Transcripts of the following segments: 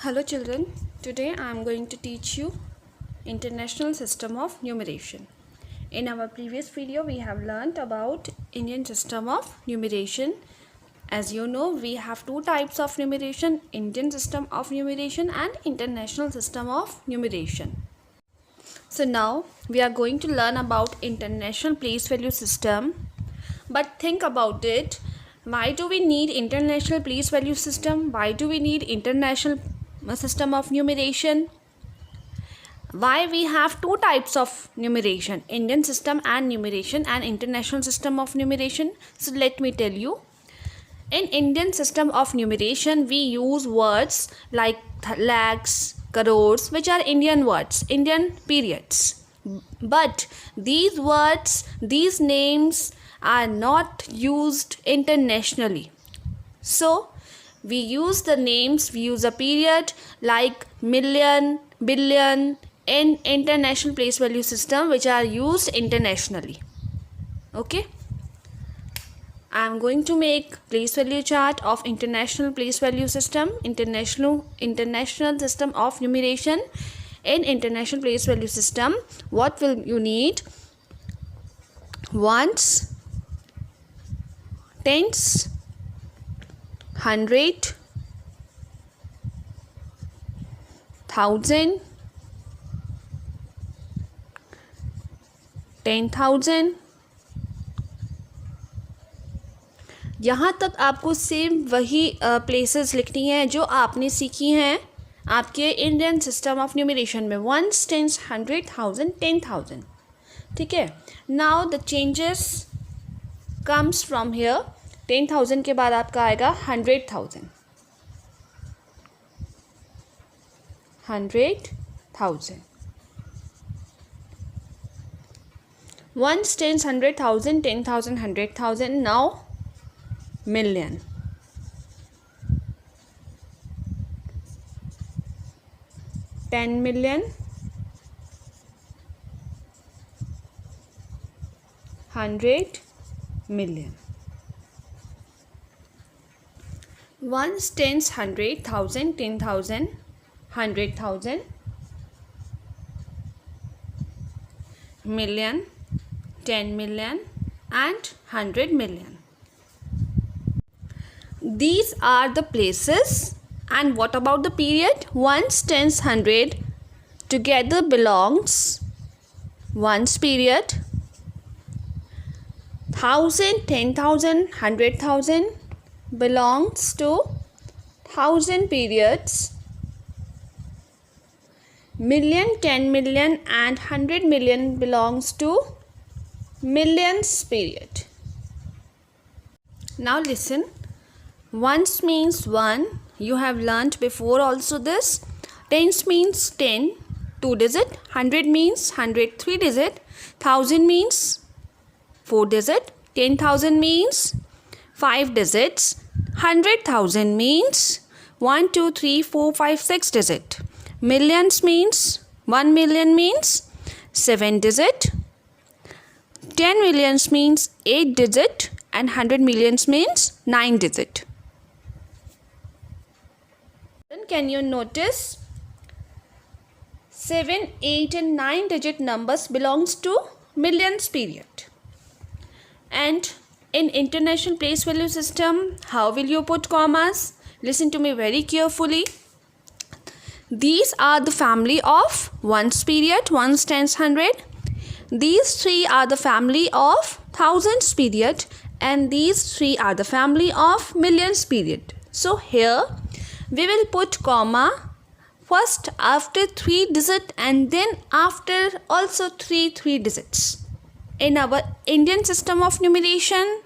Hello children, today I am going to teach you International System of Numeration. In our previous video we have learnt about Indian system of numeration. As you know, we have two types of numeration, Indian system of numeration and International system of numeration. So now we are going to learn about International Place Value System. But think about it, why do we need International Place Value System? Why do we need International system of numeration? Why we have two types of numeration, Indian system and numeration and International system of numeration? So let me tell you. In Indian system of numeration, we use words like lakhs, crores, which are Indian words, Indian periods. But these words, these names are not used internationally. So we use the names, we use a period like million, billion in International Place Value System, which are used internationally. Okay. I am going to make place value chart of International Place Value System, International system of numeration. In International Place Value System, what will you need? Ones, tens, hundred, thousand, 10,000. यहाँ तक आपको same वही places लिखनी है जो आपने सीखी हैं आपके इंडियन सिस्टम ऑफ न्यूमरेशन में, वंस, टेंस, 100,000, 10,000. ठीक है. Now the changes comes from here. 10,000 के बाद आपका आएगा 100,000. 100,000. Ones, tens, 100,000, 10,000, 100,000. Now million. $10 million. 100 million. Ones, tens, 100,000, 10,000, 100,000. Million, 10 million and 100 million. These are the places. And what about the period? Ones, tens, 100 together belongs ones period. 1,000, 10,000, 100,000 belongs to 1,000 periods. Million, 10 million and 100 million belongs to millions period. Now listen. Ones means 1. You have learnt before also this. Tens means 10, 2 digit. 100 means 100, 3 digit. 1,000 means 4 digit. 10,000 means 5 digits. 100,000 means 1, 2, 3, 4, 5, 6 digit. Millions means 1 million means 7 digit. 10 millions means 8 digit and 100 millions means 9 digit. Then can you notice 7, 8 and 9 digit numbers belongs to millions period. And in International Place Value System, how will you put commas? Listen to me very carefully. These are the family of ones period, ones, tens, 100. These three are the family of thousands period and these three are the family of millions period. So here we will put comma first after 3 digit and then after also 3 digits. In our Indian system of numeration,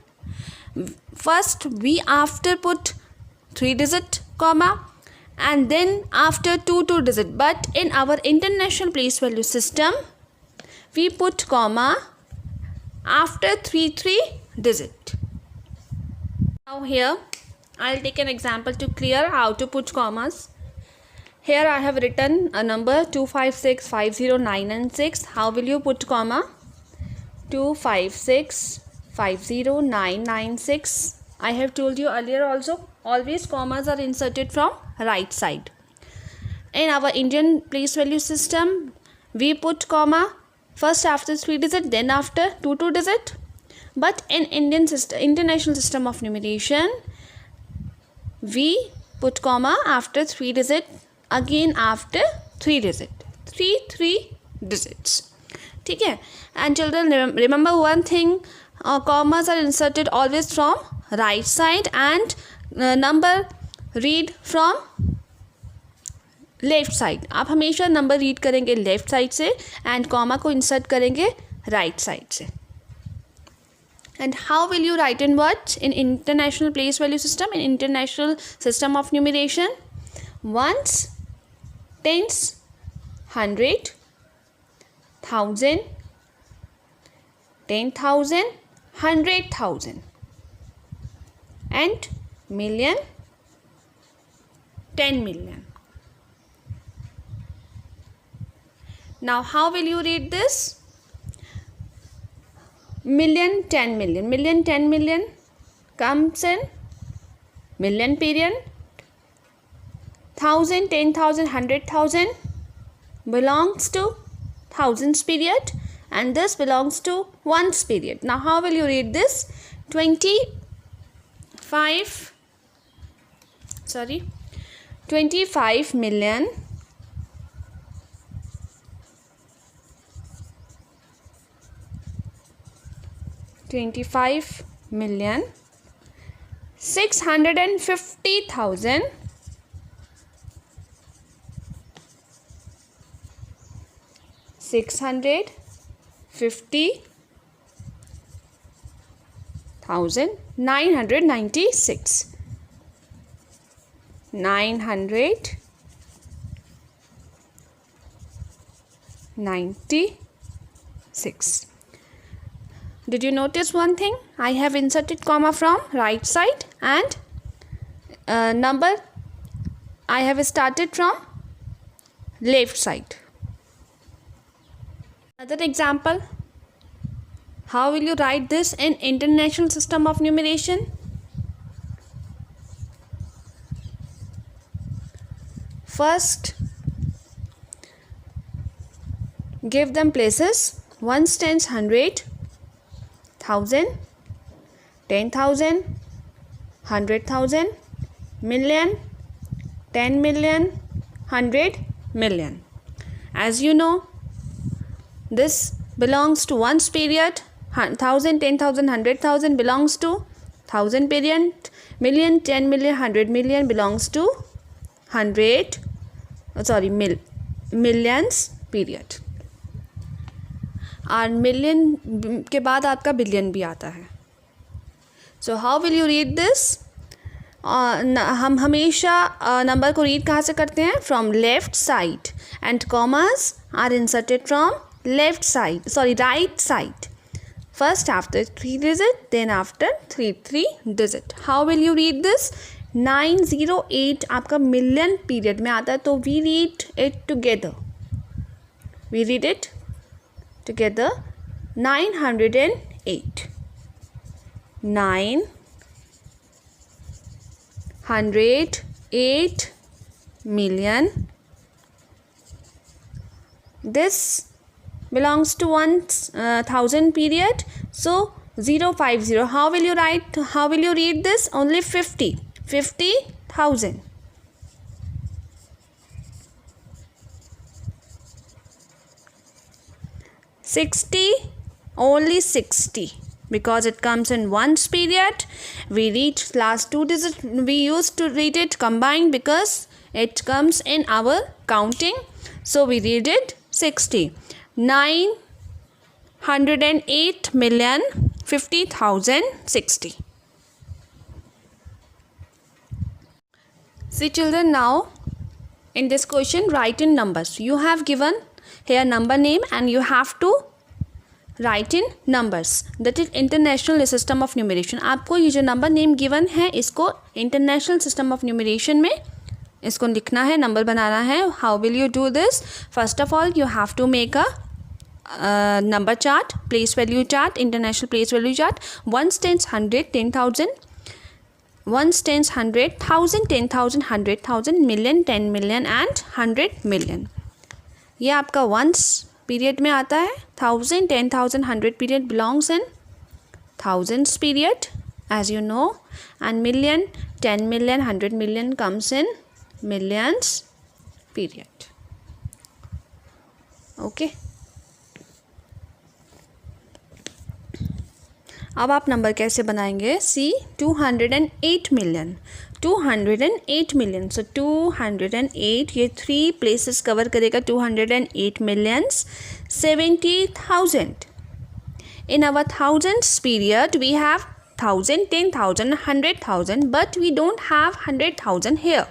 first we after put 3 digit comma and then after 2 digit. But in our International Place Value System, we put comma after 3 digit. Now here I'll take an example to clear how to put commas. Here I have written a number 256, 50, 9 and 6. How will you put comma? 256, 50, 9, 9, 6. I have told you earlier also, always commas are inserted from right side. in our Indian place value system, we put comma first after 3 digit, then after 2 digit. But in international system of numeration, we put comma after 3 digit, again after 3 digit, 3 digits. ठीक है? And children, remember one thing, commas are inserted always from right side and number read from left side. आप हमेशा number read करेंगे left side से and comma को insert करेंगे right side से. And how will you write in words in international place value system, in international system of numeration? Ones, tens, 100, 1000, 10,000, 100,000 and million, 10 million. Now how will you read this? Million, 10 million. Million, 10 million comes in million period. 1,000, 10,000, 100,000 belongs to thousands period, and this belongs to ones period. Now how will you read this? 25 million 650,000 996 996. Did you notice one thing? I have inserted comma from right side and number I have started from left side. Another example. How will you write this in international system of numeration? First, give them places. Ones, tens, 100, 1,000, 10,000, 100,000, million, 10 million, 100 million. As you know, this belongs to ones period. 1,000, 10,000, 100,000 belongs to 1,000 period. Million, 10 million, 100 million belongs to millions period. और million के बाद आपका billion भी आता है. So how will you read this? हम हमेशा number को रीड कहाँ से करते हैं? From left side and commas are inserted from left side, right side. First after 3 digit, then after 3 digit. How will you read this? 908 आपका million period में आता है, तो we read it together. We read it together. 908. 908 million. This belongs to 1,000 period. So 050. How will you write? How will you read this? Only 50. 50,000. 60. Only 60. Because it comes in ones period. We read last 2 digits. We used to read it combined because it comes in our counting. So we read it 60. 908 million 50,000 60. See children, now in this question write in numbers. You have given here number name and you have to write in numbers. That is international system of numeration. आपको ये जो number name given है इसको international system of numeration में इसको लिखना है, number बनाना है. How will you do this? First of all, you have to make a number chart, place value chart, international place value chart. Ones, tens, 100, 10,000. ones, tens, 100, 1000, 10,000, 100,000, million, 10 million and 100 million. ये आपका ones period में आता है. 1000, 10,000, 100 period belongs in thousands period as you know, and million, 10 million, 100 million comes in millions period. Okay. अब आप number कैसे बनाएंगे? सी 208 million. 208 million. सो 208 ये 3 प्लेसेस कवर करेगा. 208 millions 70,000. In our thousands period we have 1000, 10,000, 100,000, but we don't have 100,000 here.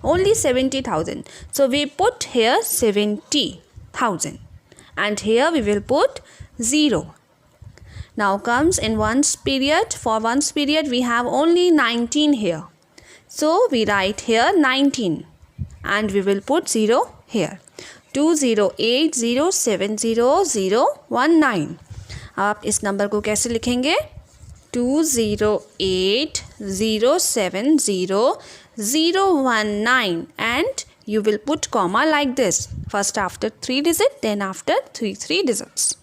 Only 70,000. So we put here 70,000 and here we will put 0. Now comes in ones period. For ones period we have only 19 here. So we write here 19 and we will put 0 here. 208070019. अब आप इस number को कैसे लिखेंगे? 208070019 and you will put comma like this. First after 3 digits, then after 3 digits.